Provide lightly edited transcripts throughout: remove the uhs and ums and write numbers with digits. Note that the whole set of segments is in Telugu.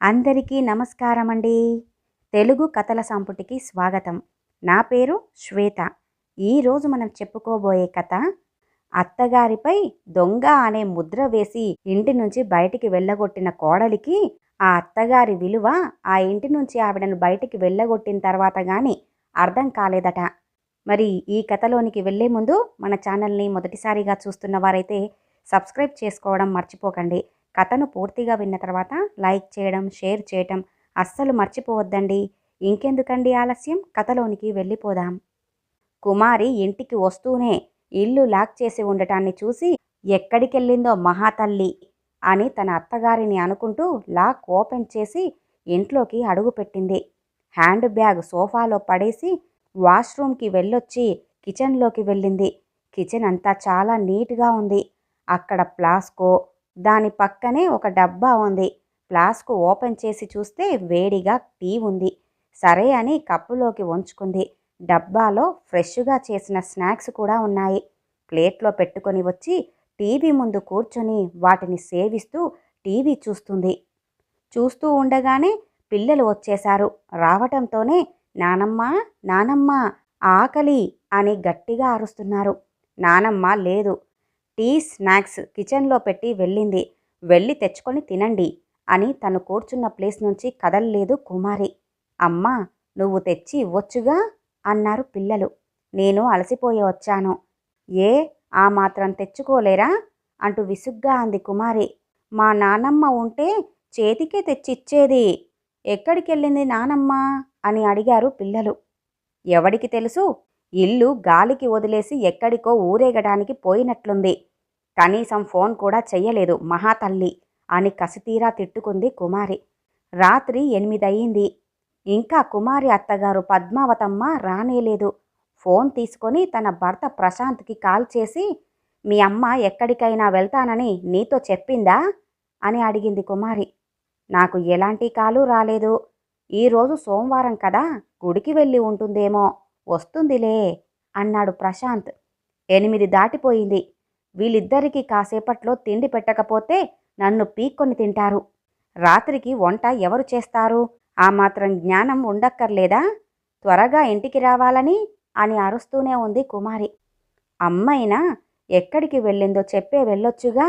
అందరికీ నమస్కారమండి. తెలుగు కథల సంపుటికి స్వాగతం. నా పేరు శ్వేత. ఈరోజు మనం చెప్పుకోబోయే కథ అత్తగారిపై దొంగ అనే ముద్ర వేసి ఇంటి నుంచి బయటికి వెళ్ళగొట్టిన కోడలికి ఆ అత్తగారి విలువ ఆ ఇంటి నుంచి ఆవిడను బయటికి వెళ్ళగొట్టిన తర్వాత గాని అర్థం కాలేదట. మరి ఈ కథలోనికి వెళ్ళే ముందు మన ఛానల్ని మొదటిసారిగా చూస్తున్న వారైతే సబ్స్క్రైబ్ చేసుకోవడం మర్చిపోకండి. కథను పూర్తిగా విన్న తర్వాత లైక్ చేయడం, షేర్ చేయటం అస్సలు మర్చిపోవద్దండి. ఇంకెందుకండి ఆలస్యం, కథలోనికి వెళ్ళిపోదాం. కుమారి ఇంటికి వస్తూనే ఇల్లు లాక్ చేసి ఉండటాన్ని చూసి ఎక్కడికెళ్ళిందో మహాతల్లి అని తన అత్తగారిని అనుకుంటూ లాక్ ఓపెన్ చేసి ఇంట్లోకి అడుగుపెట్టింది. హ్యాండ్ బ్యాగ్ సోఫాలో పడేసి వాష్రూమ్కి వెళ్ళొచ్చి కిచెన్లోకి వెళ్ళింది. కిచెన్ అంతా చాలా నీట్గా ఉంది. అక్కడ ప్లాస్కో, దాని పక్కనే ఒక డబ్బా ఉంది. ఫ్లాస్క్ ఓపెన్ చేసి చూస్తే వేడిగా టీ ఉంది. సరే అని కప్పులోకి వంచుకుంది. డబ్బాలో ఫ్రెష్గా చేసిన స్నాక్స్ కూడా ఉన్నాయి. ప్లేట్లో పెట్టుకొని వచ్చి టీవీ ముందు కూర్చొని వాటిని సేవిస్తూ టీవీ చూస్తుంది. చూస్తూ ఉండగానే పిల్లలు వచ్చేశారు. రావటంతోనే నానమ్మ, నానమ్మ, ఆకలి అని గట్టిగా అరుస్తున్నారు. నానమ్మ లేదు. టీ, స్నాక్స్ కిచెన్లో పెట్టి వెళ్ళింది. వెళ్ళి తెచ్చుకొని తినండి అని తను కూర్చున్న ప్లేస్ నుంచి కదల్లేదు కుమారి. అమ్మా, నువ్వు తెచ్చి ఇవ్వొచ్చుగా అన్నారు పిల్లలు. నేను అలసిపోయి వచ్చాను. ఏ, ఆ మాత్రం తెచ్చుకోలేరా అంటూ విసుగ్గా అంది కుమారి. మా నానమ్మ ఉంటే చేతికే తెచ్చిచ్చేది. ఎక్కడికెళ్ళింది నానమ్మ అని అడిగారు పిల్లలు. ఎవడికి తెలుసు, ఇల్లు గాలికి వదిలేసి ఎక్కడికో ఊరేగడానికి పోయినట్లుంది. కనీసం ఫోన్ కూడా చెయ్యలేదు మహాతల్లి అని కసితీరా తిట్టుకుంది కుమారి. రాత్రి 8 అయింది. ఇంకా కుమారి అత్తగారు పద్మావతమ్మ రానేలేదు. ఫోన్ తీసుకొని తన భర్త ప్రశాంత్కి కాల్ చేసి, మీ అమ్మ ఎక్కడికైనా వెళ్తానని నీతో చెప్పిందా అని అడిగింది కుమారి. నాకు ఎలాంటి కాలు రాలేదు. ఈరోజు సోమవారం కదా, గుడికి వెళ్ళి ఉంటుందేమో, వస్తుందిలే అన్నాడు ప్రశాంత్. 8 దాటిపోయింది. వీళ్ళిద్దరికీ కాసేపట్లో తిండి పెట్టకపోతే నన్ను పీక్కొని తింటారు. రాత్రికి వంట ఎవరు చేస్తారు? ఆ మాత్రం జ్ఞానం ఉండక్కర్లేదా? త్వరగా ఇంటికి రావాలని అని అరుస్తూనే ఉంది కుమారి. అమ్మైనా ఎక్కడికి వెళ్ళిందో చెప్పే వెళ్ళొచ్చుగా.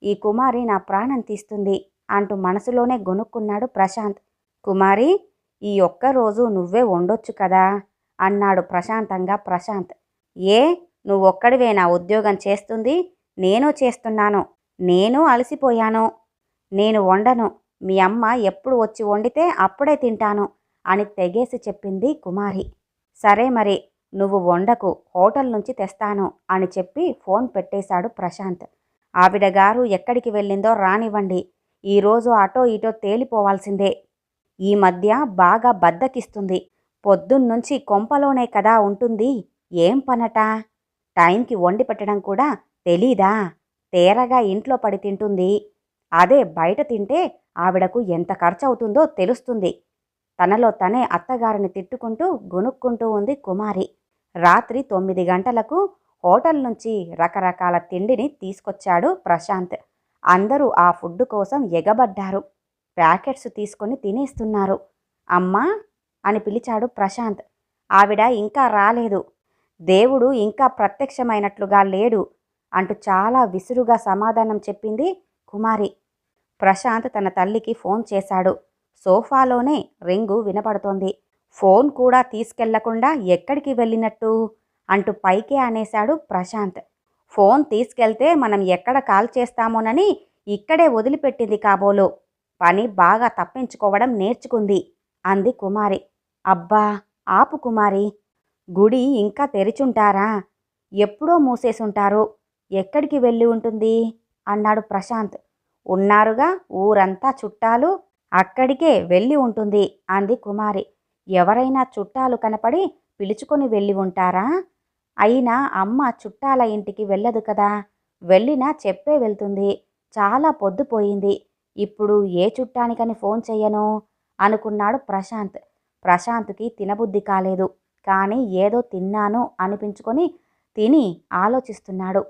ఈ కుమారి నా ప్రాణం తీస్తుంది అంటూ మనసులోనే గొనుక్కున్నాడు ప్రశాంత్. కుమారి, ఈ ఒక్కరోజు నువ్వే వండొచ్చు కదా అన్నాడు ప్రశాంతంగా ప్రశాంత్. ఏ, నువ్వొక్కడివేనా ఉద్యోగం చేస్తుంది? నేను చేస్తున్నాను. నేను అలసిపోయాను. నేను వండను. మీ అమ్మ ఎప్పుడు వచ్చి వండితే అప్పుడే తింటాను అని తెగేసి చెప్పింది కుమారి. సరే మరి, నువ్వు వండకు, హోటల్ నుంచి తెస్తాను అని చెప్పి ఫోన్ పెట్టేశాడు ప్రశాంత్. ఆవిడగారు ఎక్కడికి వెళ్ళిందో రానివ్వండి. ఈరోజు అటో ఇటో తేలిపోవాల్సిందే. ఈ మధ్య బాగా బద్దకిస్తుంది. పొద్దున్నుంచి కొంపలోనే కదా ఉంటుంది. ఏం పనట? టైంకి వండి పెట్టడం కూడా తెలీదా? తేరగా ఇంట్లో పడి తింటుంది. అదే బయట తింటే ఆవిడకు ఎంత ఖర్చవుతుందో తెలుస్తుంది. తనలో తనే అత్తగారిని తిట్టుకుంటూ గొనుక్కుంటూ ఉంది కుమారి. రాత్రి 9 గంటలకు హోటల్ నుంచి రకరకాల తిండిని తీసుకొచ్చాడు ప్రశాంత్. అందరూ ఆ ఫుడ్ కోసం ఎగబడ్డారు. ప్యాకెట్స్ తీసుకొని తినేస్తున్నారు. అమ్మా అని పిలిచాడు ప్రశాంత్. ఆవిడ ఇంకా రాలేదు. దేవుడు ఇంకా ప్రత్యక్షమైనట్లుగా లేడు అంటూ చాలా విసురుగా సమాధానం చెప్పింది కుమారి. ప్రశాంత్ తన తల్లికి ఫోన్ చేశాడు. సోఫాలోనే రింగు వినపడుతోంది. ఫోన్ కూడా తీసుకెళ్లకుండా ఎక్కడికి వెళ్ళినట్టు అంటూ పైకే అనేశాడు ప్రశాంత్. ఫోన్ తీసుకెళ్తే మనం ఎక్కడ కాల్ చేస్తామోనని ఇక్కడే వదిలిపెట్టింది కాబోలు. పని బాగా తప్పించుకోవడం నేర్చుకుంది అంది కుమారి. అబ్బా, ఆపు కుమారి. గుడి ఇంకా తెరిచుంటారా? ఎప్పుడో మూసేసుంటారు. ఎక్కడికి వెళ్ళి ఉంటుంది అన్నాడు ప్రశాంత్. ఉన్నారుగా ఊరంతా చుట్టాలు, అక్కడికే వెళ్ళి ఉంటుంది అంది కుమారి. ఎవరైనా చుట్టాలు కనపడి పిలుచుకొని వెళ్ళి ఉంటారా? అయినా అమ్మ చుట్టాల ఇంటికి వెళ్ళదు కదా. వెళ్ళినా చెప్పే వెళ్తుంది. చాలా పొద్దుపోయింది. ఇప్పుడు ఏ చుట్టానికని ఫోన్ చెయ్యను అనుకున్నాడు ప్రశాంత్. ప్రశాంత్కి తినబుద్ధి కాలేదు. కానీ ఏదో తిన్నాను అనిపించుకొని తిని ఆలోచిస్తున్నాడు.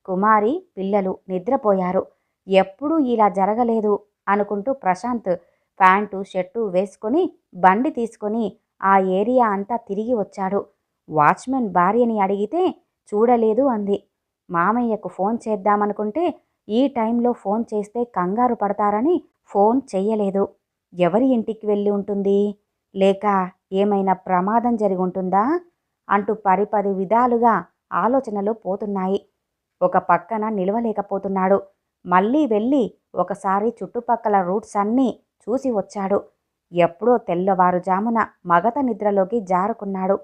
కుమారి, పిల్లలు నిద్రపోయారు. ఎప్పుడూ ఇలా జరగలేదు అనుకుంటూ ప్రశాంత్ ప్యాంటు షర్టు వేసుకొని బండి తీసుకొని ఆ ఏరియా అంతా తిరిగి వచ్చాడు. వాచ్మెన్ భార్యని అడిగితే చూడలేదు అంది. మామయ్యకు ఫోన్ చేద్దామనుకుంటే ఈ టైంలో ఫోన్ చేస్తే కంగారు పడతారని ఫోన్ చెయ్యలేదు. ఎవరి ఇంటికి వెళ్ళి ఉంటుంది? లేక ఏమైనా ప్రమాదం జరిగి ఉంటుందా అంటూ పరిపది విధాలుగా ఆలోచనలు పోతున్నాయి. ఒక పక్కన నిలవలేకపోతున్నాడు. మళ్ళీ వెళ్ళి ఒకసారి చుట్టుపక్కల రూట్స్ అన్నీ చూసి వచ్చాడు. ఎప్పుడో తెల్లవారుజామున మగత నిద్రలోకి జారుకున్నాడు.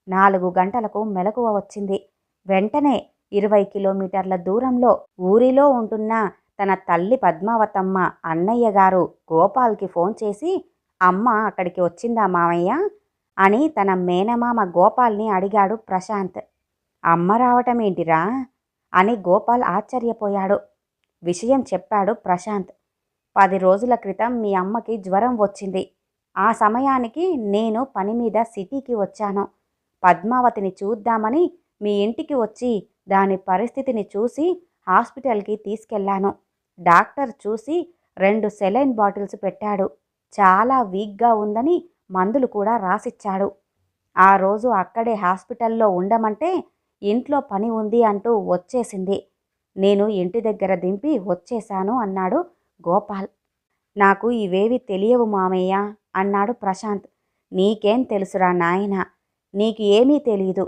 4 గంటలకు మెలకువ వచ్చింది. వెంటనే 20 కిలోమీటర్ల దూరంలో ఊరిలో ఉంటున్న తన తల్లి పద్మావతమ్మ అన్నయ్య గారు గోపాల్కి ఫోన్ చేసి, అమ్మ అక్కడికి వచ్చిందా మామయ్య అని తన మేనమామ గోపాల్ని అడిగాడు ప్రశాంత్. అమ్మ రావటమేంటిరా అని గోపాల్ ఆశ్చర్యపోయాడు. విషయం చెప్పాడు ప్రశాంత్. 10 రోజుల క్రితం మీ అమ్మకి జ్వరం వచ్చింది. ఆ సమయానికి నేను పని మీద సిటీకి వచ్చాను. పద్మావతిని చూద్దామని మీ ఇంటికి వచ్చి దాని పరిస్థితిని చూసి హాస్పిటల్కి తీసుకెళ్లాను. డాక్టర్ చూసి 2 సెలైన్ బాటిల్స్ పెట్టాడు. చాలా వీక్గా ఉందని మందులు కూడా రాసిచ్చాడు. ఆ రోజు అక్కడే హాస్పిటల్లో ఉండమంటే ఇంట్లో పని ఉంది అంటూ వచ్చేసింది. నేను ఇంటి దగ్గర దింపి వచ్చేశాను అన్నాడు గోపాల్. నాకు ఇవేవి తెలియవు మామయ్య అన్నాడు ప్రశాంత్. నీకేం తెలుసురా నాయనా, నీకు ఏమీ తెలీదు.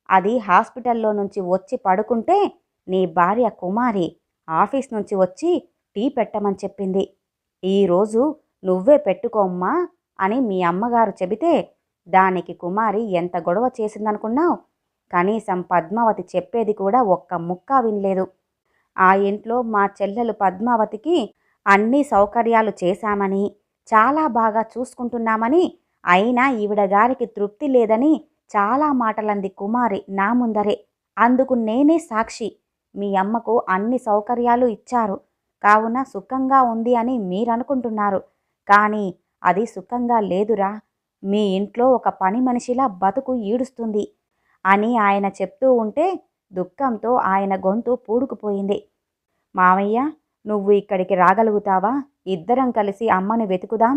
అది హాస్పిటల్లో నుంచి వచ్చి పడుకుంటే నీ భార్య కుమారి ఆఫీస్ నుంచి వచ్చి టీ పెట్టమని చెప్పింది. ఈరోజు నువ్వే పెట్టుకోమ్మా అని మీ అమ్మగారు చెబితే దానికి కుమారి ఎంత గొడవ చేసిందనుకున్నావు? కనీసం పద్మావతి చెప్పేది కూడా ఒక్క ముక్క వినలేదు. ఆ ఇంట్లో మా చెల్లెలు పద్మావతికి అన్ని సౌకర్యాలు చేశామని, చాలా బాగా చూసుకుంటున్నామని, అయినా ఈవిడ గారికి తృప్తి లేదని చాలా మాటలంది కుమారి నా ముందరే. అందుకు నేనే సాక్షి. మీ అమ్మకు అన్ని సౌకర్యాలు ఇచ్చారు కావున సుఖంగా ఉంది అని మీరనుకుంటున్నారు. కానీ అది సుఖంగా లేదురా. మీ ఇంట్లో ఒక పని మనిషిలా బతుకు ఈడుస్తుంది అని ఆయన చెప్తూ ఉంటే దుఃఖంతో ఆయన గొంతు పూడుకుపోయింది. మామయ్య, నువ్వు ఇక్కడికి రాగలుగుతావా? ఇద్దరం కలిసి అమ్మని వెతుకుదాం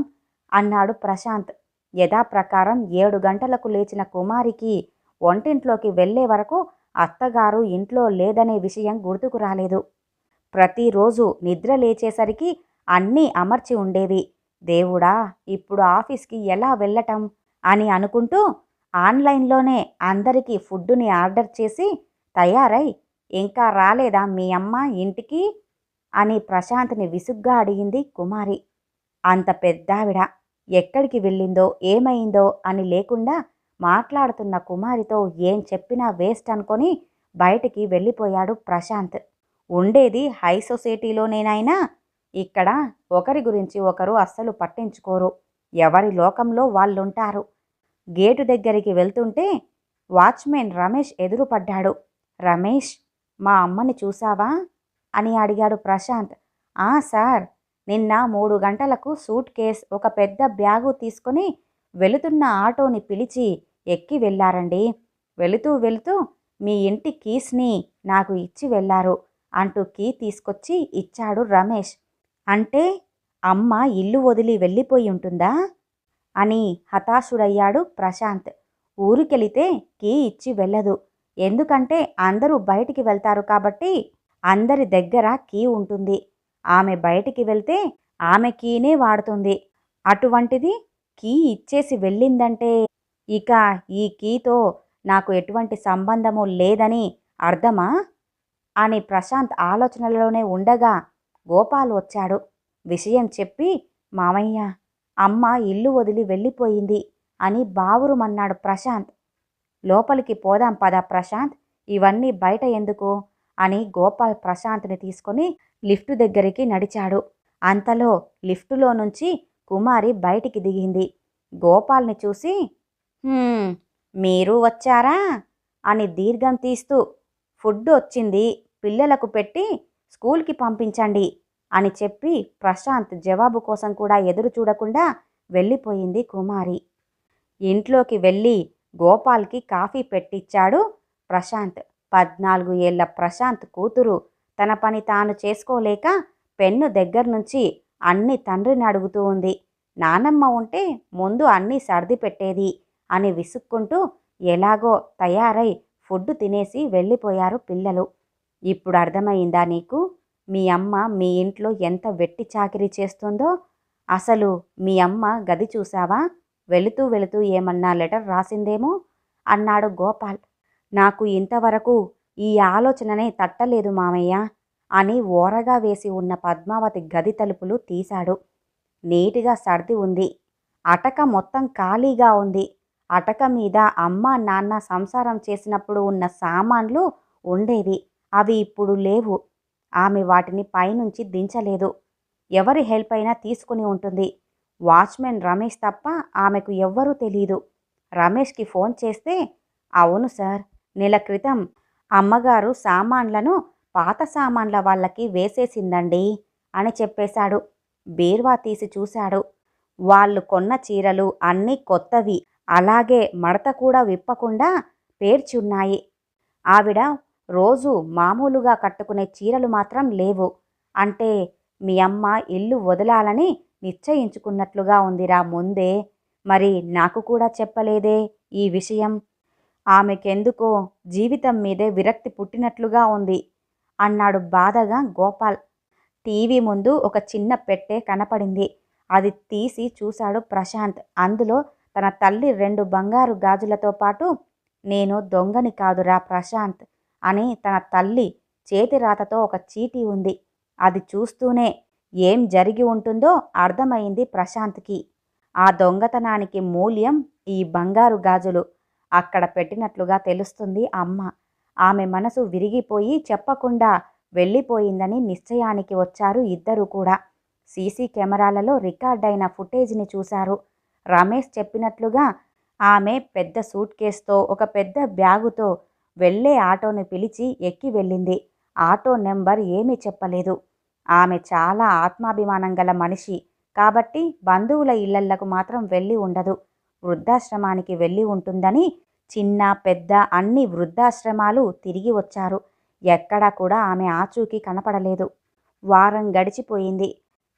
అన్నాడు ప్రశాంత్. యథాప్రకారం 7 గంటలకు లేచిన కుమారికి వంటింట్లోకి వెళ్లే వరకు అత్తగారు ఇంట్లో లేదనే విషయం గుర్తుకు రాలేదు. ప్రతిరోజు నిద్ర లేచేసరికి అన్నీ అమర్చి ఉండేవి. దేవుడా, ఇప్పుడు ఆఫీస్కి ఎలా వెళ్ళటం అని అనుకుంటూ ఆన్లైన్లోనే అందరికీ ఫుడ్డుని ఆర్డర్ చేసి తయారై, ఇంకా రాలేదా మీ అమ్మ ఇంటికి అని ప్రశాంత్ని విసుగ్గా అడిగింది కుమారి. అంత పెద్దావిడ ఎక్కడికి వెళ్ళిందో ఏమైందో అని లేకుండా మాట్లాడుతున్న కుమారితో ఏం చెప్పినా వేస్ట్ అనుకొని బయటికి వెళ్ళిపోయాడు ప్రశాంత్. ఉండేది హై సొసైటీలోనేనైనా ఇక్కడ ఒకరి గురించి ఒకరు అస్సలు పట్టించుకోరు. ఎవరి లోకంలో వాళ్ళుంటారు. గేటు దగ్గరికి వెళ్తుంటే వాచ్మెన్ రమేష్ ఎదురుపడ్డాడు. రమేష్, మా అమ్మని చూసావా అని అడిగాడు ప్రశాంత్. ఆ సార్, నిన్న 3 గంటలకు సూట్ కేస్ ఒక పెద్ద బ్యాగు తీసుకొని వెళుతున్న ఆటోని పిలిచి ఎక్కి వెళ్ళారండి. వెళుతూ వెళుతూ మీ ఇంటి కీస్ని నాకు ఇచ్చి వెళ్ళారు అంటూ కీ తీసుకొచ్చి ఇచ్చాడు రమేష్. అంటే అమ్మ ఇల్లు వదిలి వెళ్ళిపోయి ఉంటుందా అని హతాశుడయ్యాడు ప్రశాంత్. ఊరికెళితే కీ ఇచ్చి వెళ్ళదు. ఎందుకంటే అందరూ బయటికి వెళ్తారు కాబట్టి అందరి దగ్గర కీ ఉంటుంది. ఆమె బయటికి వెళ్తే ఆమె కీనే వాడుతుంది. అటువంటిది కీ ఇచ్చేసి వెళ్ళిందంటే ఇక ఈ కీతో నాకు ఎటువంటి సంబంధము లేదని అర్థమా అని ప్రశాంత్ ఆలోచనలోనే ఉండగా గోపాల్ వచ్చాడు. విషయం చెప్పి, మామయ్య, అమ్మ ఇల్లు వదిలి వెళ్ళిపోయింది అని బావురుమన్నాడు ప్రశాంత్. లోపలికి పోదాం పద ప్రశాంత్, ఇవన్నీ బయట ఎందుకు అని గోపాల్ ప్రశాంత్ని తీసుకొని లిఫ్టు దగ్గరికి నడిచాడు. అంతలో లిఫ్టులో నుంచి కుమారి బయటికి దిగింది. గోపాల్ని చూసి, మీరు వచ్చారా అని దీర్ఘం తీస్తూ, ఫుడ్ వచ్చింది, పిల్లలకు పెట్టి స్కూల్కి పంపించండి అని చెప్పి ప్రశాంత్ జవాబు కోసం కూడా ఎదురు చూడకుండా వెళ్ళిపోయింది కుమారి. ఇంట్లోకి వెళ్ళి గోపాల్కి కాఫీ పెట్టిచ్చాడు ప్రశాంత్. 14 ఏళ్ల ప్రశాంత్ కూతురు తన పని తాను చేసుకోలేక పెన్ను దగ్గర నుంచి అన్ని తండ్రిని అడుగుతూ ఉంది. నానమ్మ ఉంటే ముందు అన్నీ సర్ది పెట్టేది అని విసుక్కుంటూ ఎలాగో తయారై ఫుడ్ తినేసి వెళ్ళిపోయారు పిల్లలు. ఇప్పుడు అర్థమైందా నీకు? మీ అమ్మ మీ ఇంట్లో ఎంత వెట్టి చాకిరీ చేస్తుందో? అసలు మీ అమ్మ గది చూసావా? వెళుతూ వెళుతూ ఏమన్నా లెటర్ రాసిందేమో అన్నాడు గోపాల్. నాకు ఇంతవరకు ఈ ఆలోచననే తట్టలేదు మామయ్య అని ఓరగా వేసి ఉన్న పద్మావతి గది తలుపులు తీశాడు. నీటిగా సర్ది ఉంది. అటక మొత్తం ఖాళీగా ఉంది. అటక మీద అమ్మ నాన్న సంసారం చేసినప్పుడు ఉన్న సామాన్లు ఉండేవి. అవి ఇప్పుడు లేవు. ఆమె వాటిని పైనుంచి దించలేదు. ఎవరి హెల్ప్ అయినా తీసుకుని ఉంటుంది. వాచ్మెన్ రమేష్ తప్ప ఆమెకు ఎవ్వరూ తెలీదు. రమేష్కి ఫోన్ చేస్తే, అవును సార్, నెల క్రితం అమ్మగారు సామాన్లను పాత సామాన్ల వాళ్ళకి వేసేసిందండి అని చెప్పేశాడు. బీర్వా తీసి చూశాడు. వాళ్ళు కొన్న చీరలు అన్నీ కొత్తవి, అలాగే మడత కూడా విప్పకుండా పేర్చున్నాయి. ఆవిడ రోజు మామూలుగా కట్టుకునే చీరలు మాత్రం లేవు. అంటే మీ అమ్మ ఇల్లు వదలాలని నిశ్చయించుకున్నట్లుగా ఉందిరా ముందే. మరి నాకు కూడా చెప్పలేదే ఈ విషయం? ఆమెకెందుకో జీవితం మీదే విరక్తి పుట్టినట్లుగా ఉంది అన్నాడు బాధగా గోపాల్. టీవీ ముందు ఒక చిన్న పెట్టె కనపడింది. అది తీసి చూశాడు ప్రశాంత్. అందులో తన తల్లి 2 బంగారు గాజులతో పాటు, నేను దొంగని కాదురా ప్రశాంత్ అని తన తల్లి చేతిరాతతో ఒక చీటీ ఉంది. అది చూస్తూనే ఏం జరిగి ఉంటుందో అర్థమైంది ప్రశాంత్కి. ఆ దొంగతనానికి మూల్యం ఈ బంగారు గాజులు అక్కడ పెట్టినట్లుగా తెలుస్తుంది అమ్మ. ఆమె మనసు విరిగిపోయి చెప్పకుండా వెళ్ళిపోయిందని నిశ్చయానికి వచ్చారు ఇద్దరు కూడా. సీసీ కెమెరాలలో రికార్డైన ఫుటేజ్ని చూశారు. రమేష్ చెప్పినట్లుగా ఆమె పెద్ద సూట్ కేసుతో ఒక పెద్ద బ్యాగుతో వెళ్ళే ఆటోని పిలిచి ఎక్కి వెళ్ళింది. ఆటో నెంబర్ ఏమీ చెప్పలేదు. ఆమె చాలా ఆత్మాభిమానం గల మనిషి కాబట్టి బంధువుల ఇళ్లలకు మాత్రం వెళ్ళి ఉండదు. వృద్ధాశ్రమానికి వెళ్ళి ఉంటుందని చిన్న పెద్ద అన్ని వృద్ధాశ్రమాలు తిరిగి వచ్చారు. ఎక్కడా కూడా ఆమె ఆచూకీ కనపడలేదు. వారం గడిచిపోయింది.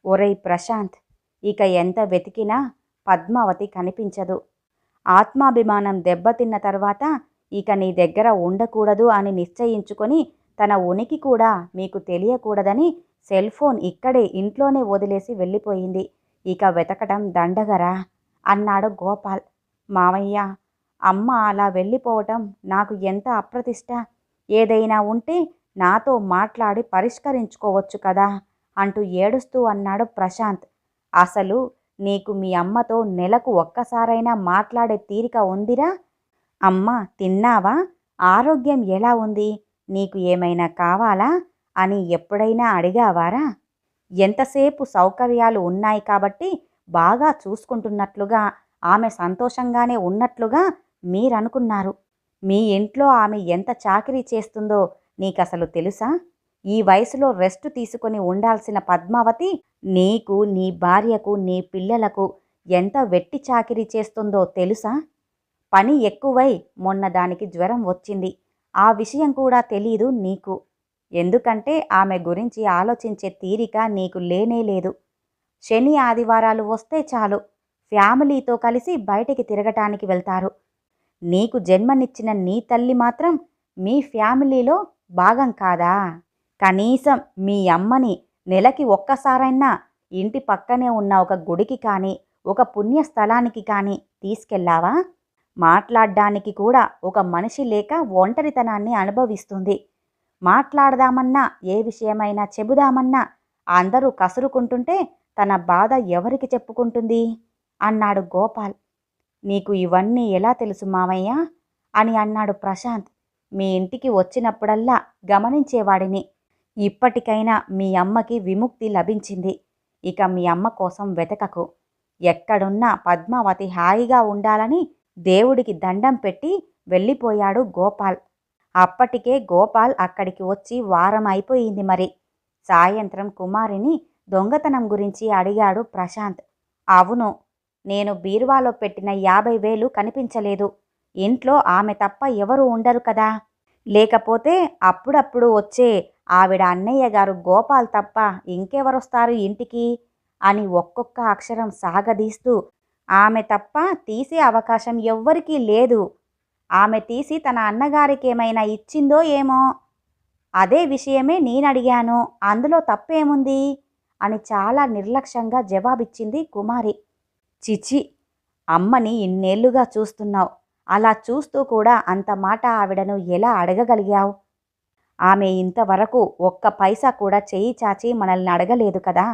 ఒరేయ్ ప్రశాంత్, ఇక ఎంత వెతికినా పద్మావతి కనిపించదు. ఆత్మాభిమానం దెబ్బతిన్న తర్వాత ఇక నీ దగ్గర ఉండకూడదు అని నిశ్చయించుకొని తన ఉనికి కూడా మీకు తెలియకూడదని సెల్ ఫోన్ ఇక్కడే ఇంట్లోనే వదిలేసి వెళ్ళిపోయింది. ఇక వెతకడం దండగరా అన్నాడు గోపాల్. మావయ్య, అమ్మ అలా వెళ్ళిపోవటం నాకు ఎంత అప్రతిష్ట. ఏదైనా ఉంటే నాతో మాట్లాడి పరిష్కరించుకోవచ్చు కదా అంటూ ఏడుస్తూ అన్నాడు ప్రశాంత్. అసలు నీకు మీ అమ్మతో నెలకు ఒక్కసారైనా మాట్లాడే తీరిక ఉందిరా? అమ్మ తిన్నావా? ఆరోగ్యం ఎలా ఉంది? నీకు ఏమైనా కావాలా అని ఎప్పుడైనా అడిగావారా? ఎంతసేపు సౌకర్యాలు ఉన్నాయి కాబట్టి బాగా చూసుకుంటున్నట్లుగా, ఆమె సంతోషంగానే ఉన్నట్లుగా మీరనుకున్నారు. మీ ఇంట్లో ఆమె ఎంత చాకిరీ చేస్తుందో నీకసలు తెలుసా? ఈ వయసులో రెస్ట్ తీసుకొని ఉండాల్సిన పద్మావతి నీకు, నీ భార్యకు, నీ పిల్లలకు ఎంత వెట్టి చాకిరీ చేస్తుందో తెలుసా? పని ఎక్కువై మొన్న దానికి జ్వరం వచ్చింది. ఆ విషయం కూడా తెలీదు నీకు. ఎందుకంటే ఆమె గురించి ఆలోచించే తీరిక నీకు లేనేలేదు. శని ఆదివారాలు వస్తే చాలు ఫ్యామిలీతో కలిసి బయటికి తిరగటానికి వెళ్తారు. నీకు జన్మనిచ్చిన నీ తల్లి మాత్రం మీ ఫ్యామిలీలో భాగం కాదా? కనీసం మీ అమ్మని నెలకి ఒక్కసారైనా ఇంటి పక్కనే ఉన్న ఒక గుడికి కానీ, ఒక పుణ్యస్థలానికి కానీ తీసుకెళ్ళావా? మాట్లాడ్డానికి కూడా ఒక మనిషి లేక ఒంటరితనాన్ని అనుభవిస్తుంది. మాట్లాడదామన్నా, ఏ విషయమైనా చెబుదామన్నా అందరూ కసురుకుంటుంటే తన బాధ ఎవరికి చెప్పుకుంటుంది అన్నాడు గోపాల్. నీకు ఇవన్నీ ఎలా తెలుసు మామయ్య అని అన్నాడు ప్రశాంత్. మీ ఇంటికి వచ్చినప్పుడల్లా గమనించేవాడిని. ఇప్పటికైనా మీ అమ్మకి విముక్తి లభించింది. ఇక మీ అమ్మ కోసం వెతకకు. ఎక్కడున్నా పద్మావతి హాయిగా ఉండాలని దేవుడికి దండం పెట్టి వెళ్ళిపోయాడు గోపాల్. అప్పటికే గోపాల్ అక్కడికి వచ్చి వారం అయిపోయింది మరి. సాయంత్రం కుమారిని దొంగతనం గురించి అడిగాడు ప్రశాంత్. అవును, నేను బీరువాలో పెట్టిన 50,000 కనిపించలేదు. ఇంట్లో ఆమె తప్ప ఎవరు ఉండరు కదా. లేకపోతే అప్పుడప్పుడు వచ్చే ఆవిడ అన్నయ్య గారు గోపాల్ తప్ప ఇంకెవరొస్తారు ఇంటికి అని ఒక్కొక్క అక్షరం సాగదీస్తూ ఆమె తప్ప తీసే అవకాశం ఎవ్వరికీ లేదు. ఆమె తీసి తన అన్నగారికేమైనా ఇచ్చిందో ఏమో. అదే విషయమే నేనడిగాను. అందులో తప్పేముంది అని చాలా నిర్లక్ష్యంగా జవాబిచ్చింది కుమారి. చిచి, అమ్మని ఇన్నేళ్లుగా చూస్తున్నావు. అలా చూస్తూ కూడా అంత మాట ఆవిడను ఎలా అడగగలిగావు? ఆమె ఇంతవరకు ఒక్క పైసా కూడా చెయ్యి చాచి మనల్ని అడగలేదు కదా.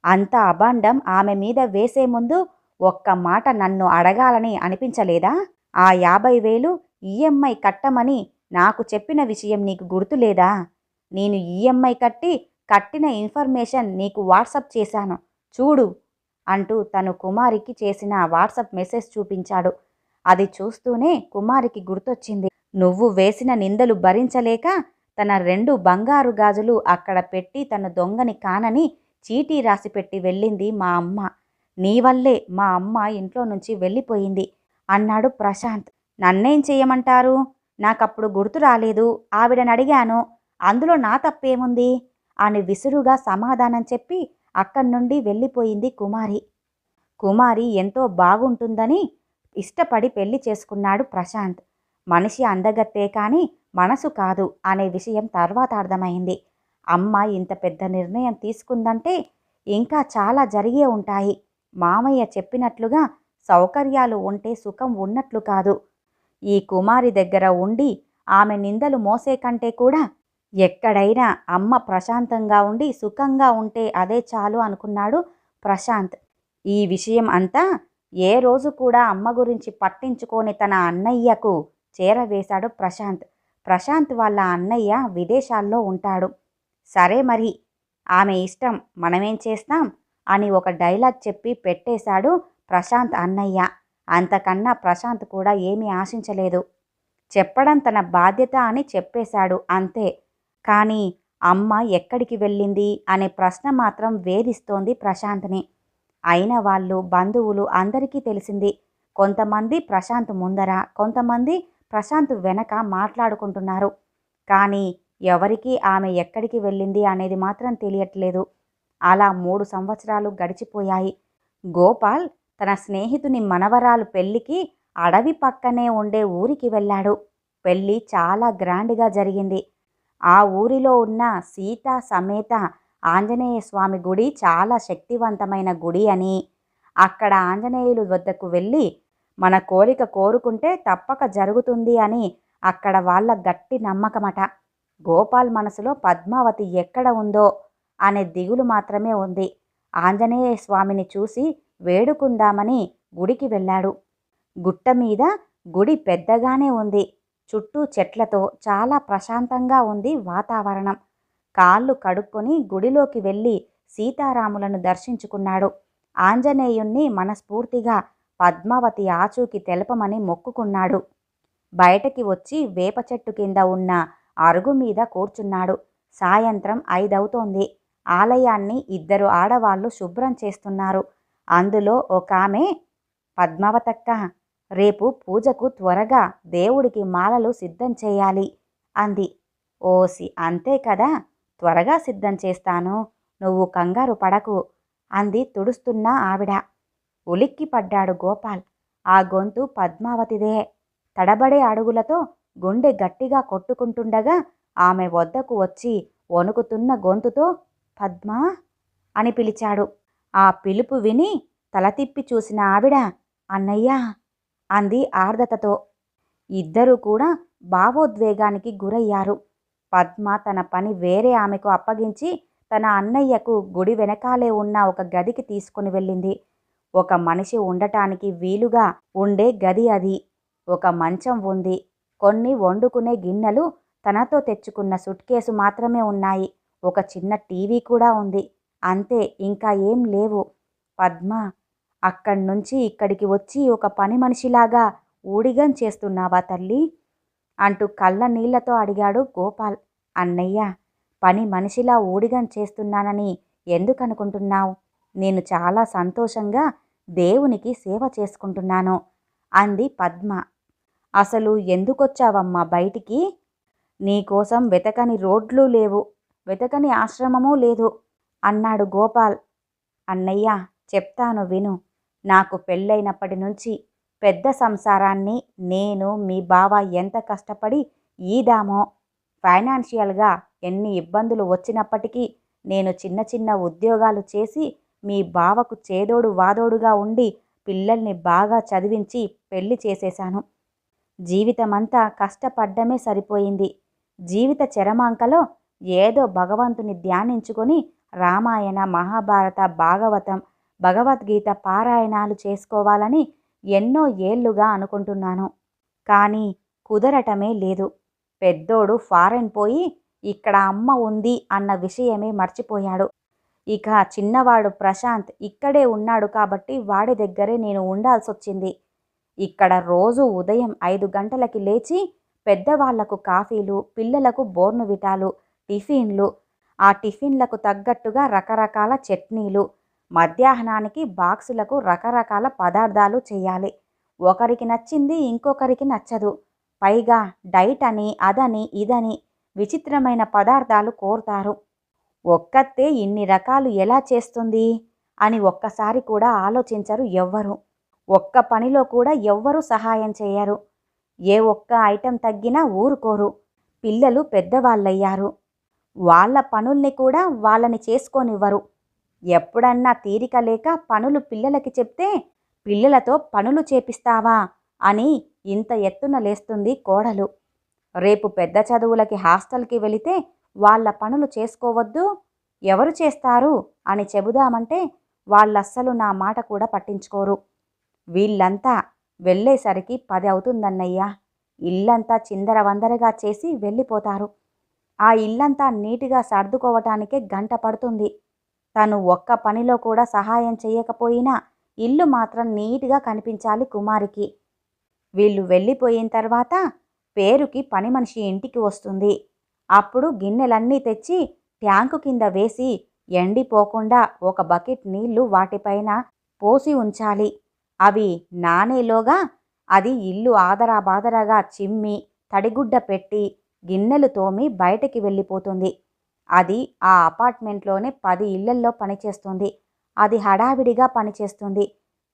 అంత అబాండం ఆమె మీద వేసే ముందు ఒక్క మాట నన్ను అడగాలని అనిపించలేదా? ఆ 50,000 ఈఎంఐ కట్టమని నాకు చెప్పిన విషయం నీకు గుర్తులేదా? నేను ఈఎంఐ కట్టిన ఇన్ఫర్మేషన్ నీకు వాట్సప్ చేశాను చూడు అంటూ తను కుమారికి చేసిన వాట్సప్ మెసేజ్ చూపించాడు. అది చూస్తూనే కుమారికి గుర్తొచ్చింది. నువ్వు వేసిన నిందలు భరించలేక తన 2 బంగారు గాజులు అక్కడ పెట్టి తను దొంగని కానని చీటీ రాసిపెట్టి వెళ్ళింది మా అమ్మ. నీ వల్లే మా అమ్మ ఇంట్లో నుంచి వెళ్ళిపోయింది అన్నాడు ప్రశాంత్. నన్నేం చెయ్యమంటారు? నాకప్పుడు గుర్తు రాలేదు. ఆవిడనడిగాను. అందులో నా తప్పేముంది అని విసురుగా సమాధానం చెప్పి అక్కడి నుండి వెళ్ళిపోయింది కుమారి. కుమారి ఎంతో బాగుంటుందని ఇష్టపడి పెళ్లి చేసుకున్నాడు ప్రశాంత్. మనిషి అందగత్తే కానీ మనసు కాదు అనే విషయం తర్వాత అర్థమైంది. అమ్మ ఇంత పెద్ద నిర్ణయం తీసుకుందంటే ఇంకా చాలా జరిగే ఉంటాయి. మామయ్య చెప్పినట్లుగా సౌకర్యాలు ఉంటే సుఖం ఉన్నట్లు కాదు. ఈ కుమారి దగ్గర ఉండి ఆమె నిందలు మోసే కంటే కూడా ఎక్కడైనా అమ్మ ప్రశాంతంగా ఉండి సుఖంగా ఉంటే అదే చాలు అనుకున్నాడు ప్రశాంత్. ఈ విషయం అంతా ఏ రోజు కూడా అమ్మ గురించి పట్టించుకోని తన అన్నయ్యకు చేరవేశాడు ప్రశాంత్. ప్రశాంత్ వాళ్ళ అన్నయ్య విదేశాల్లో ఉంటాడు. సరే మరి, ఆమె ఇష్టం, మనమేం చేస్తాం అని ఒక డైలాగ్ చెప్పి పెట్టేశాడు ప్రశాంత్ అన్నయ్య. అంతకన్నా ప్రశాంత్ కూడా ఏమీ ఆశించలేదు. చెప్పడం తన బాధ్యత అని చెప్పేశాడు అంతే. కానీ అమ్మ ఎక్కడికి వెళ్ళింది అనే ప్రశ్న మాత్రం వేధిస్తోంది ప్రశాంత్ని. అయిన వాళ్ళు బంధువులు అందరికీ తెలిసింది. కొంతమంది ప్రశాంత్ ముందర, కొంతమంది ప్రశాంత్ వెనక మాట్లాడుకుంటున్నారు. కానీ ఎవరికీ ఆమె ఎక్కడికి వెళ్ళింది అనేది మాత్రం తెలియట్లేదు. అలా 3 సంవత్సరాలు గడిచిపోయాయి. గోపాల్ తన స్నేహితుని మనవరాలు పెళ్లికి అడవి పక్కనే ఉండే ఊరికి వెళ్ళాడు. పెళ్లి చాలా గ్రాండ్గా జరిగింది. ఆ ఊరిలో ఉన్న సీతా సమేత ఆంజనేయ స్వామి గుడి చాలా శక్తివంతమైన గుడి అని, అక్కడ ఆంజనేయులు వద్దకు వెళ్ళి మన కోరిక కోరుకుంటే తప్పక జరుగుతుంది అని అక్కడ వాళ్ళ గట్టి నమ్మకమట. గోపాల్ మనసులో పద్మావతి ఎక్కడ ఉందో అనే దిగులు మాత్రమే ఉంది. ఆంజనేయ స్వామిని చూసి వేడుకుందామని గుడికి వెళ్ళాడు. గుట్ట మీద గుడి పెద్దగానే ఉంది. చుట్టూ చెట్లతో చాలా ప్రశాంతంగా ఉంది వాతావరణం. కాళ్ళు కడుక్కొని గుడిలోకి వెళ్ళి సీతారాములను దర్శించుకున్నాడు. ఆంజనేయుణ్ణి మనస్ఫూర్తిగా పద్మావతి ఆచూకి తెలపమని మొక్కుకున్నాడు. బయటకి వచ్చి వేప చెట్టు కింద ఉన్న అరుగు మీద కూర్చున్నాడు. సాయంత్రం 5 అవుతోంది. ఆలయాన్ని 2 ఆడవాళ్లు శుభ్రం చేస్తున్నారు. అందులో ఒకామె, పద్మావతక్క, రేపు పూజకు త్వరగా దేవుడికి మాలలు సిద్ధం చేయాలి అంది. ఓసి, అంతే కదా, త్వరగా సిద్ధం చేస్తాను, నువ్వు కంగారు పడకు అంది తుడుస్తున్న ఆవిడ. ఉలిక్కి పడ్డాడు గోపాల్. ఆ గొంతు పద్మావతిదే. తడబడే అడుగులతో గుండె గట్టిగా కొట్టుకుంటుండగా ఆమె వద్దకు వచ్చి వణుకుతున్న గొంతుతో పద్మా అని పిలిచాడు. ఆ పిలుపు విని తల తిప్పి చూసిన ఆవిడ అన్నయ్యా అంది ఆర్ద్రతతో. ఇద్దరూ కూడా భావోద్వేగానికి గురయ్యారు. పద్మ తన పని వేరే ఆమెకు అప్పగించి తన అన్నయ్యకు గుడి వెనకాలే ఉన్న ఒక గదికి తీసుకుని వెళ్ళింది. ఒక మనిషి ఉండటానికి వీలుగా ఉండే గది అది. ఒక మంచం ఉంది. కొన్ని వండుకునే గిన్నెలు, తనతో తెచ్చుకున్న సుట్కేసు మాత్రమే ఉన్నాయి. ఒక చిన్న టీవీ కూడా ఉంది. అంతే, ఇంకా ఏం లేవు. పద్మ, అక్కడ్నుంచి ఇక్కడికి వచ్చి ఒక పని మనిషిలాగా ఊడిగం చేస్తున్నావా తల్లి అంటూ కళ్ళ నీళ్లతో అడిగాడు గోపాల్. అన్నయ్య, పని మనిషిలా ఊడిగం చేస్తున్నానని ఎందుకనుకుంటున్నావు? నేను చాలా సంతోషంగా దేవునికి సేవ చేసుకుంటున్నాను అంది పద్మ. అసలు ఎందుకొచ్చావమ్మా బయటికి? నీకోసం వెతకని రోడ్లు లేవు, వెతకని ఆశ్రమమూ లేదు అన్నాడు గోపాల్. అన్నయ్య, చెప్తాను విను. నాకు పెళ్ళైనప్పటి నుంచి పెద్ద సంసారాన్ని నేను మీ బావ ఎంత కష్టపడి ఈదామో. ఫైనాన్షియల్గా ఎన్ని ఇబ్బందులు వచ్చినప్పటికీ నేను చిన్న చిన్న ఉద్యోగాలు చేసి మీ బావకు చేదోడు వాదోడుగా ఉండి పిల్లల్ని బాగా చదివించి పెళ్లి చేసేశాను. జీవితమంతా కష్టపడ్డమే సరిపోయింది. జీవిత చరమాంకలో ఏదో భగవంతుని ధ్యానించుకొని రామాయణ, మహాభారత, భాగవతం, భగవద్గీత పారాయణాలు చేసుకోవాలని ఎన్నో ఏళ్లుగా అనుకుంటున్నాను. కానీ కుదరటమే లేదు. పెద్దోడు ఫారెన్ పోయి ఇక్కడ అమ్మ ఉంది అన్న విషయమే మర్చిపోయాడు. ఇక చిన్నవాడు ప్రశాంత్ ఇక్కడే ఉన్నాడు కాబట్టి వాడి దగ్గరే నేను ఉండాల్సొచ్చింది. ఇక్కడ రోజు ఉదయం 5 గంటలకి లేచి పెద్దవాళ్లకు కాఫీలు, పిల్లలకు బోర్నువిటాలు, టిఫిన్లు, ఆ టిఫిన్లకు తగ్గట్టుగా రకరకాల చట్నీలు, మధ్యాహ్నానికి బాక్సులకు రకరకాల పదార్థాలు చేయాలి. ఒకరికి నచ్చింది ఇంకొకరికి నచ్చదు. పైగా డైట్ అని, అదని, ఇదని విచిత్రమైన పదార్థాలు కోరుతారు. ఒక్కతే ఇన్ని రకాలు ఎలా చేస్తుంది అని ఒక్కసారి కూడా ఆలోచించరు ఎవ్వరు. ఒక్క పనిలో కూడా ఎవ్వరూ సహాయం చేయరు. ఏ ఒక్క ఐటెం తగ్గినా ఊరుకోరు. పిల్లలు పెద్దవాళ్ళయ్యారు. వాళ్ళ పనుల్ని కూడా వాళ్ళని చేసుకోనివ్వరు. ఎప్పుడన్నా తీరిక లేక పనులు పిల్లలకి చెప్తే, పిల్లలతో పనులు చేపిస్తావా అని ఇంత ఎత్తున లేస్తుంది కోడలు. రేపు పెద్ద చదువులకి హాస్టల్కి వెళితే వాళ్ళ పనులు చేసుకోవద్దు, ఎవరు చేస్తారు అని చెబుదామంటే వాళ్ళస్సలు నా మాట కూడా పట్టించుకోరు. వీళ్ళంతా వెళ్ళేసరికి 10 అవుతుందన్నయ్యా. ఇల్లంతా చిందరవందరగా చేసి వెళ్ళిపోతారు. ఆ ఇల్లంతా నీటిగా సర్దుకోవటానికే గంట పడుతుంది. తను ఒక్క పనిలో కూడా సహాయం చేయకపోయినా ఇల్లు మాత్రం నీట్గా కనిపించాలి కుమారికి. వీళ్ళు వెళ్ళిపోయిన తర్వాత పేరుకి పని మనిషి ఇంటికి వస్తుంది. అప్పుడు గిన్నెలన్నీ తెచ్చి ట్యాంకు కింద వేసి ఎండిపోకుండా ఒక బకెట్ నీళ్లు వాటిపైన పోసి ఉంచాలి. అవి నానేలోగా అది ఇల్లు ఆదరాబాదరాగా చిమ్మి తడిగుడ్డ పెట్టి గిన్నెలు తోమి బయటకి వెళ్ళిపోతుంది. అది ఆ అపార్ట్మెంట్లోనే 10 ఇళ్లల్లో పనిచేస్తుంది. అది హడావిడిగా పనిచేస్తుంది.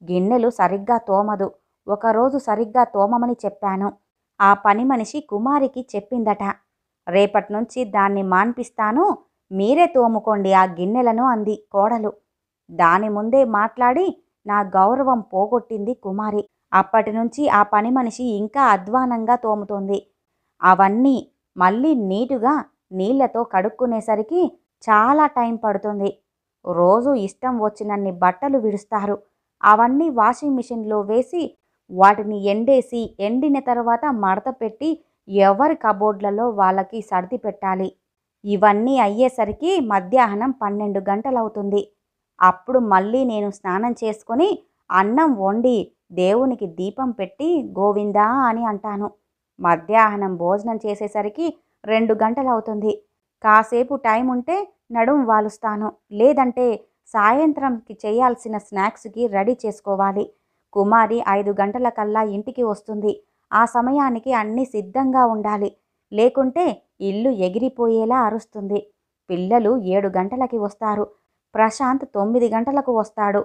గిన్నెలు సరిగ్గా తోమదు. ఒకరోజు సరిగ్గా తోమమని చెప్పాను. ఆ పని మనిషి కుమారికి చెప్పిందట. రేపట్నుంచి దాన్ని మాన్పిస్తాను, మీరే తోముకోండి ఆ గిన్నెలను అంది కోడలు. దాని ముందే మాట్లాడి నా గౌరవం పోగొట్టింది కుమారి. అప్పటినుంచి ఆ పని మనిషి ఇంకా అధ్వానంగా తోముతోంది. అవన్నీ మళ్ళీ నీటుగా నీళ్లతో కడుక్కునేసరికి చాలా టైం పడుతుంది. రోజు ఇష్టం వచ్చినన్ని బట్టలు విడుస్తారు. అవన్నీ వాషింగ్ మిషన్లో వేసి వాటిని ఎండేసి ఎండిన తర్వాత మడత పెట్టి ఎవరి కబోర్డ్లలో వాళ్ళకి సర్ది పెట్టాలి. ఇవన్నీ అయ్యేసరికి మధ్యాహ్నం 12 గంటలవుతుంది. అప్పుడు మళ్ళీ నేను స్నానం చేసుకొని అన్నం వండి దేవునికి దీపం పెట్టి గోవిందా అని అంటాను. మధ్యాహ్నం భోజనం చేసేసరికి 2 గంటలవుతుంది. కాసేపు టైం ఉంటే నడుం వాలుస్తాను. లేదంటే సాయంత్రంకి చేయాల్సిన స్నాక్స్కి రెడీ చేసుకోవాలి. కుమారి 5 గంటలకల్లా ఇంటికి వస్తుంది. ఆ సమయానికి అన్నీ సిద్ధంగా ఉండాలి. లేకుంటే ఇల్లు ఎగిరిపోయేలా అరుస్తుంది. పిల్లలు 7 గంటలకి వస్తారు. ప్రశాంత్ 9 గంటలకు వస్తాడు.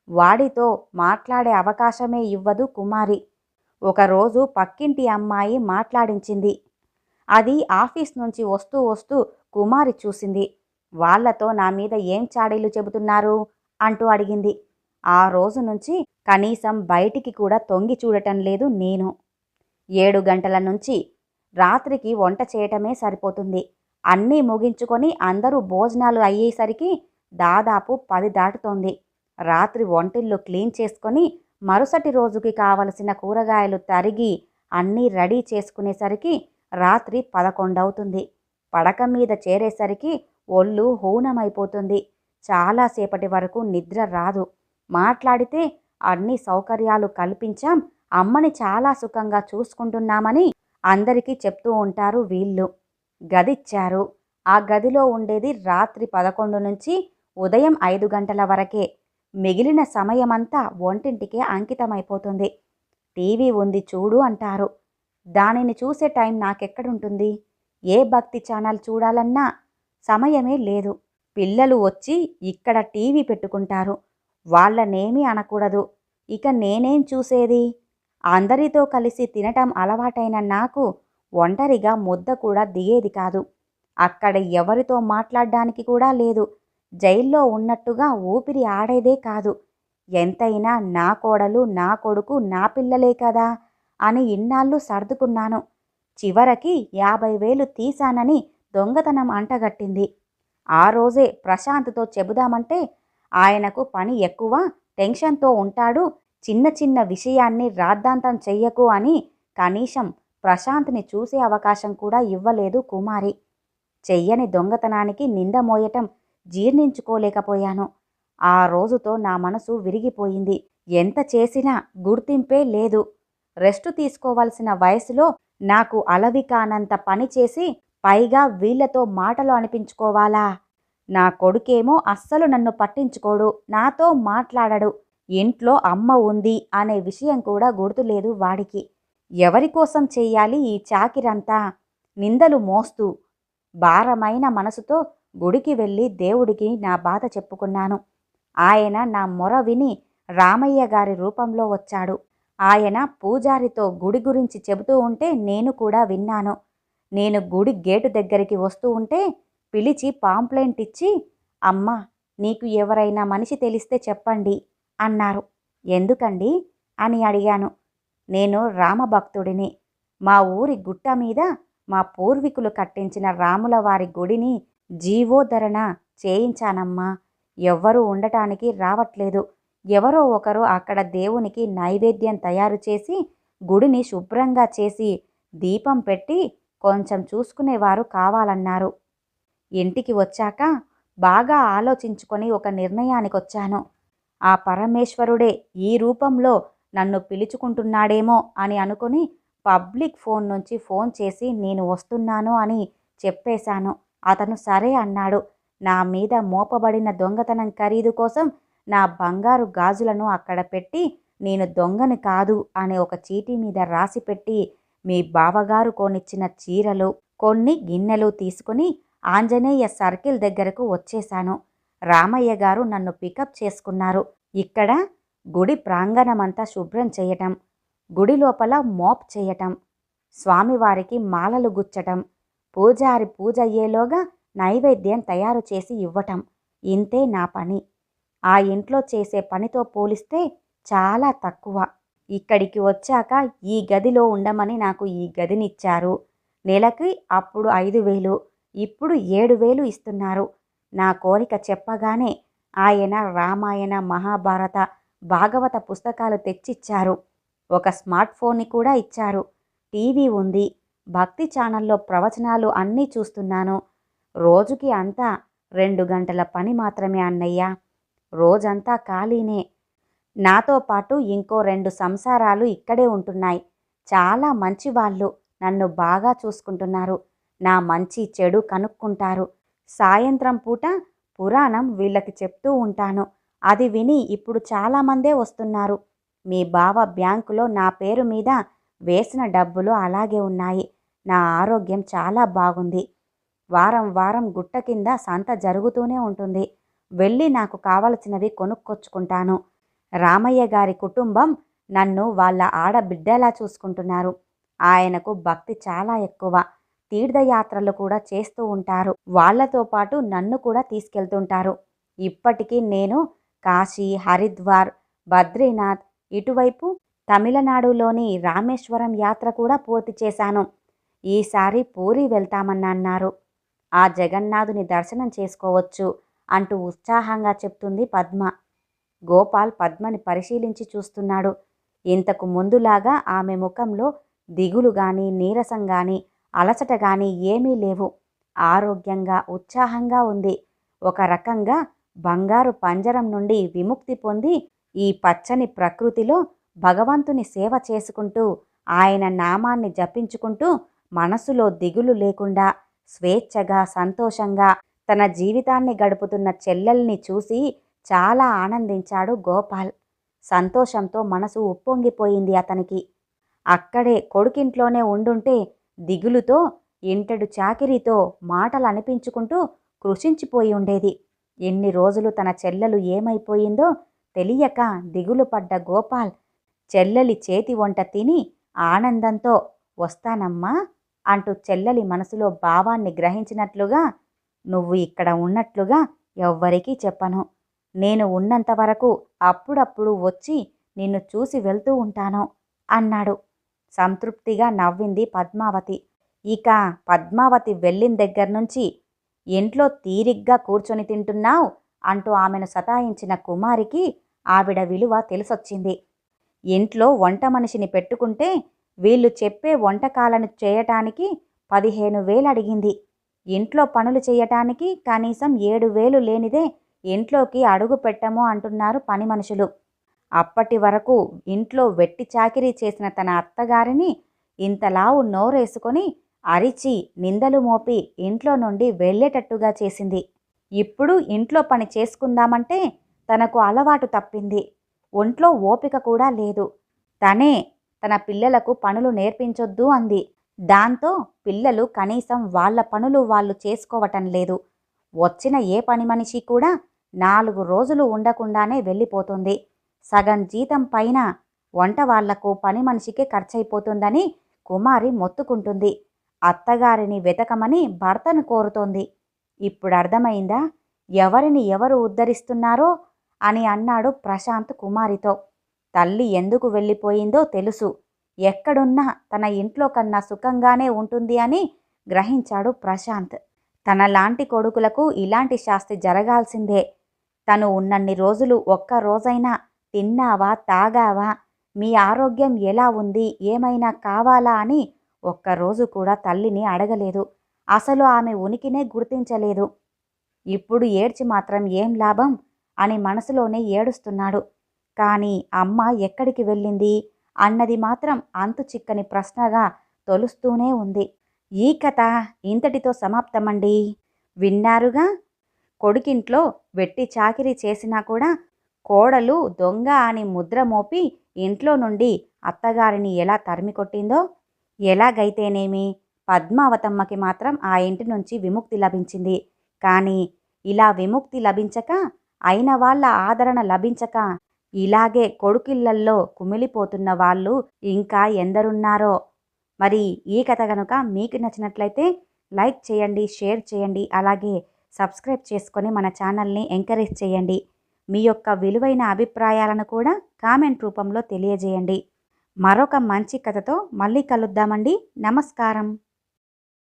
వాడితో మాట్లాడే అవకాశమే ఇవ్వదు కుమారి. ఒకరోజు పక్కింటి అమ్మాయి మాట్లాడించింది. అది ఆఫీస్ నుంచి వస్తూ వస్తూ కుమారి చూసింది. వాళ్లతో నా మీద ఏం చాడీలు చెబుతున్నారు అంటూ అడిగింది. ఆ రోజు నుంచి కనీసం బయటికి కూడా తొంగి చూడటం లేదు నేను. 7 గంటల నుంచి రాత్రికి వంట చేయటమే సరిపోతుంది. అన్నీ ముగించుకొని అందరూ భోజనాలు అయ్యేసరికి దాదాపు 10 దాటుతోంది. రాత్రి వంటిల్లు క్లీన్ చేసుకొని మరుసటి రోజుకి కావలసిన కూరగాయలు తరిగి అన్నీ రెడీ చేసుకునేసరికి రాత్రి 11 అవుతుంది. పడక మీద చేరేసరికి ఒళ్ళు హూనమైపోతుంది. చాలాసేపటి వరకు నిద్ర రాదు. మాట్లాడితే అన్ని సౌకర్యాలు కల్పించాం, అమ్మని చాలా సుఖంగా చూసుకుంటున్నామని అందరికీ చెప్తూ ఉంటారు వీళ్ళు. గదిచ్చారు. ఆ గదిలో ఉండేది రాత్రి 11 నుంచి ఉదయం 5 గంటల వరకే. మిగిలిన సమయమంతా వంటింటికే అంకితమైపోతుంది. టీవీ ఉంది చూడు అంటారు. దానిని చూసే టైం నాకెక్కడుంటుంది? ఏ భక్తి ఛానల్ చూడాలన్నా సమయమే లేదు. పిల్లలు వచ్చి ఇక్కడ టీవీ పెట్టుకుంటారు. వాళ్ళనేమీ అనకూడదు. ఇక నేనేం చూసేది? అందరితో కలిసి తినటం అలవాటైన నాకు ఒంటరిగా ముద్ద కూడా దిగేది కాదు. అక్కడ ఎవరితో మాట్లాడ్డానికి కూడా లేదు. జైల్లో ఉన్నట్టుగా ఊపిరి ఆడేదే కాదు. ఎంతైనా నా కోడలు, నా కొడుకు, నా పిల్లలే కదా అని ఇన్నాళ్ళు సర్దుకున్నాను. చివరికి 50,000 తీశానని దొంగతనం అంటగట్టింది. ఆ రోజే ప్రశాంత్తో చెబుదామంటే ఆయనకు పని ఎక్కువ, టెన్షన్తో ఉంటాడు, చిన్న చిన్న విషయాన్ని రాద్ధాంతం చెయ్యకు అని కనీసం ప్రశాంత్ని చూసే అవకాశం కూడా ఇవ్వలేదు కుమారి. చెయ్యని దొంగతనానికి నింద మోయటం జీర్ణించుకోలేకపోయాను. ఆ రోజుతో నా మనసు విరిగిపోయింది. ఎంత చేసినా గుర్తింపే లేదు. రెస్టు తీసుకోవాల్సిన వయసులో నాకు అలవి కానంత పని చేసి పైగా వీళ్లతో మాటలు అనిపించుకోవాలా? నా కొడుకేమో అస్సలు నన్ను పట్టించుకోడు, నాతో మాట్లాడడు. ఇంట్లో అమ్మ ఉంది అనే విషయం కూడా గుర్తులేదు వాడికి. ఎవరికోసం చెయ్యాలి ఈ చాకిరంతా? నిందలు మోస్తూ భారమైన మనసుతో గుడికి వెళ్ళి దేవుడికి నా బాధ చెప్పుకున్నాను. ఆయన నా మొర విని రామయ్య గారి రూపంలో వచ్చాడు. ఆయన పూజారితో గుడి గురించి చెబుతూ ఉంటే నేను కూడా విన్నాను. నేను గుడి గేటు దగ్గరికి వస్తూ ఉంటే పిలిచి పాంప్లెంట్ ఇచ్చి, అమ్మా, నీకు ఎవరైనా మనిషి తెలిస్తే చెప్పండి అన్నారు. ఎందుకండి అని అడిగాను. నేను రామభక్తుడిని. మా ఊరి గుట్ట మీద మా పూర్వీకులు కట్టించిన రాముల వారి గుడిని జీవోద్ధరణ చేయించానమ్మా. ఎవ్వరూ ఉండటానికి రావట్లేదు. ఎవరో ఒకరు అక్కడ దేవునికి నైవేద్యం తయారు చేసి గుడిని శుభ్రంగా చేసి దీపం పెట్టి కొంచెం చూసుకునేవారు కావాలన్నారు. ఇంటికి వచ్చాక బాగా ఆలోచించుకొని ఒక నిర్ణయానికొచ్చాను. ఆ పరమేశ్వరుడే ఈ రూపంలో నన్ను పిలుచుకుంటున్నాడేమో అని అనుకుని పబ్లిక్ ఫోన్ నుంచి ఫోన్ చేసి నేను వస్తున్నాను అని చెప్పేశాను. అతను సరే అన్నాడు. నా మీద మోపబడిన దొంగతనం ఖరీదు కోసం నా బంగారు గాజులను అక్కడ పెట్టి నేను దొంగని కాదు అనే ఒక చీటీ మీద రాసిపెట్టి మీ బావగారు కొనిచ్చిన చీరలు, కొన్ని గిన్నెలు తీసుకుని ఆంజనేయ సర్కిల్ దగ్గరకు వచ్చేశాను. రామయ్య గారు నన్ను పికప్ చేసుకున్నారు. ఇక్కడ గుడి ప్రాంగణమంతా శుభ్రం చేయటం, గుడి లోపల మోప్ చేయటం, స్వామివారికి మాలలు గుచ్చటం, పూజారి పూజ అయ్యేలోగా నైవేద్యం తయారు చేసి ఇవ్వటం. ఇంతే నా పని. ఆ ఇంట్లో చేసే పనితో పోలిస్తే చాలా తక్కువ. ఇక్కడికి వచ్చాక ఈ గదిలో ఉండమని నాకు ఈ గదినిచ్చారు. నెలకి అప్పుడు 5,000, ఇప్పుడు 7,000 ఇస్తున్నారు. నా కోరిక చెప్పగానే ఆయన రామాయణ, మహాభారత, భాగవత పుస్తకాలు తెచ్చిచ్చారు. ఒక స్మార్ట్ ఫోన్ని కూడా ఇచ్చారు. టీవీ ఉంది. భక్తి ఛానల్లో ప్రవచనాలు అన్నీ చూస్తున్నాను. రోజుకి అంతా 2 గంటల పని మాత్రమే అన్నయ్య. రోజంతా ఖాళీనే. నాతో పాటు ఇంకో 2 సంసారాలు ఇక్కడే ఉంటున్నాయి. చాలా మంచివాళ్ళు. నన్ను బాగా చూసుకుంటున్నారు. నా మంచి చెడు కనుక్కుంటారు. సాయంత్రం పూట పురాణం వీళ్ళకి చెప్తూ ఉంటాను. అది విని ఇప్పుడు చాలామందే వస్తున్నారు. మీ బావ బ్యాంకులో నా పేరు మీద వేసిన డబ్బులు అలాగే ఉన్నాయి. నా ఆరోగ్యం చాలా బాగుంది. వారం వారం గుట్ట కింద సంత జరుగుతూనే ఉంటుంది. వెళ్ళి నాకు కావలసినవి కొనుక్కొచ్చుకుంటాను. రామయ్య గారి కుటుంబం నన్ను వాళ్ళ ఆడబిడ్డలా చూసుకుంటున్నారు. ఆయనకు భక్తి చాలా ఎక్కువ. తీర్థయాత్రలు కూడా చేస్తూ ఉంటారు. వాళ్లతో పాటు నన్ను కూడా తీసుకెళ్తుంటారు. ఇప్పటికీ నేను కాశీ, హరిద్వార్, బద్రీనాథ్, ఇటువైపు తమిళనాడులోని రామేశ్వరం యాత్ర కూడా పూర్తి చేశాను. ఈసారి పూరి వెళ్తామన్నారు. ఆ జగన్నాథుని దర్శనం చేసుకోవచ్చు అంటూ ఉత్సాహంగా చెప్తుంది పద్మ. గోపాల్ పద్మని పరిశీలించి చూస్తున్నాడు. ఇంతకు ముందులాగా ఆమె ముఖంలో దిగులు గాని, నీరసం గాని, అలసట గాని ఏమీ లేవు. ఆరోగ్యంగా, ఉత్సాహంగా ఉంది. ఒక రకంగా బంగారు పంజరం నుండి విముక్తి పొంది ఈ పచ్చని ప్రకృతిలో భగవంతుని సేవ చేసుకుంటూ ఆయన నామాన్ని జపించుకుంటూ మనసులో దిగులు లేకుండా స్వేచ్ఛగా, సంతోషంగా తన జీవితాన్ని గడుపుతున్న చెల్లెల్ని చూసి చాలా ఆనందించాడు గోపాల్. సంతోషంతో మనసు ఉప్పొంగిపోయింది అతనికి. అక్కడే కొడుకింట్లోనే ఉండుంటే దిగులుతో, ఇంటెడు చాకిరీతో మాటలు అనిపించుకుంటూ కృషించిపోయి ఉండేది. ఎన్ని రోజులు తన చెల్లెలు ఏమైపోయిందో తెలియక దిగులు పడ్డ గోపాల్ చెల్లెలి చేతి వంట తిని ఆనందంతో వస్తానమ్మా అంటూ చెల్లెలి మనసులో భావాన్ని గ్రహించినట్లుగా, నువ్వు ఇక్కడ ఉన్నట్లుగా ఎవ్వరికీ చెప్పను. నేను ఉన్నంత వరకు అప్పుడప్పుడు వచ్చి నిన్ను చూసి వెళ్తూ ఉంటాను అన్నాడు. సంతృప్తిగా నవ్వింది పద్మావతి. ఇక పద్మావతి వెళ్ళిన దగ్గర్నుంచి ఇంట్లో తీరిగ్గా కూర్చొని తింటున్నావు అంటూ ఆమెను సతాయించిన కుమారికి ఆవిడ విలువ తెలిసొచ్చింది. ఇంట్లో వంట మనిషిని పెట్టుకుంటే వీళ్ళు చెప్పే వంటకాలను చేయటానికి 15,000 అడిగింది. ఇంట్లో పనులు చేయటానికి కనీసం 7,000 లేనిదే ఇంట్లోకి అడుగు పెట్టము అంటున్నారు పని మనుషులు. అప్పటి వరకు ఇంట్లో వెట్టి చాకిరీ చేసిన తన అత్తగారిని ఇంతలావు నోరేసుకొని అరిచి నిందలు మోపి ఇంట్లో నుండి వెళ్ళేటట్టుగా చేసింది. ఇప్పుడు ఇంట్లో పని చేసుకుందామంటే తనకు అలవాటు తప్పింది. ఒంట్లో ఓపిక కూడా లేదు. తనే తన పిల్లలకు పనులు నేర్పించొద్దు అంది. దాంతో పిల్లలు కనీసం వాళ్ళ పనులు వాళ్ళు చేసుకోవటం లేదు. వచ్చిన ఏ పని మనిషి కూడా 4 రోజులు ఉండకుండానే వెళ్ళిపోతుంది. సగం జీతం పైన వంట వాళ్లకు పని మనిషికే ఖర్చయిపోతుందని కుమారి మొత్తుకుంటుంది. అత్తగారిని వెతకమని భర్తను కోరుతోంది. ఇప్పుడు అర్థమైందా ఎవరిని ఎవరు ఉద్ధరిస్తున్నారో అని అన్నాడు ప్రశాంత్ కుమారితో. తల్లి ఎందుకు వెళ్ళిపోయిందో తెలుసు. ఎక్కడున్నా తన ఇంట్లో కన్నా సుఖంగానే ఉంటుంది అని గ్రహించాడు ప్రశాంత్. తనలాంటి కొడుకులకు ఇలాంటి శాస్తి జరగాల్సిందే. తను ఉన్నన్ని రోజులు ఒక్క రోజైనా తిన్నావా, తాగావా, మీ ఆరోగ్యం ఎలా ఉంది, ఏమైనా కావాలా అని ఒక్కరోజు కూడా తల్లిని అడగలేదు. అసలు ఆమె ఉనికినే గుర్తించలేదు. ఇప్పుడు ఏడ్చి మాత్రం ఏం లాభం అని మనసులోనే ఏడుస్తున్నాడు. కానీ అమ్మ ఎక్కడికి వెళ్ళింది అన్నది మాత్రం అంతు చిక్కని ప్రశ్నగా తొలుస్తూనే ఉంది. ఈ కథ ఇంతటితో సమాప్తమండి. విన్నారుగా, కొడుకింట్లో వెట్టి చాకిరీ చేసినా కూడా కోడలు దొంగ అని ముద్ర మోపి ఇంట్లో నుండి అత్తగారిని ఎలా తరిమికొట్టిందో. ఎలాగైతేనేమి పద్మావతమ్మకి మాత్రం ఆ ఇంటి నుంచి విముక్తి లభించింది. కానీ ఇలా విముక్తి లభించక, అయిన వాళ్ళ ఆదరణ లభించక ఇలాగే కొడుకిళ్లల్లో కుమిలిపోతున్న వాళ్ళు ఇంకా ఎందరున్నారో. మరి ఈ కథ కనుక మీకు నచ్చినట్లయితే లైక్ చేయండి, షేర్ చేయండి, అలాగే సబ్స్క్రైబ్ చేసుకొని మన ఛానల్ని ఎంకరేజ్ చేయండి. మీ యొక్క విలువైన అభిప్రాయాలను కూడా కామెంట్ రూపంలో తెలియజేయండి. మరొక మంచి కథతో మళ్ళీ కలుద్దామండి. నమస్కారం.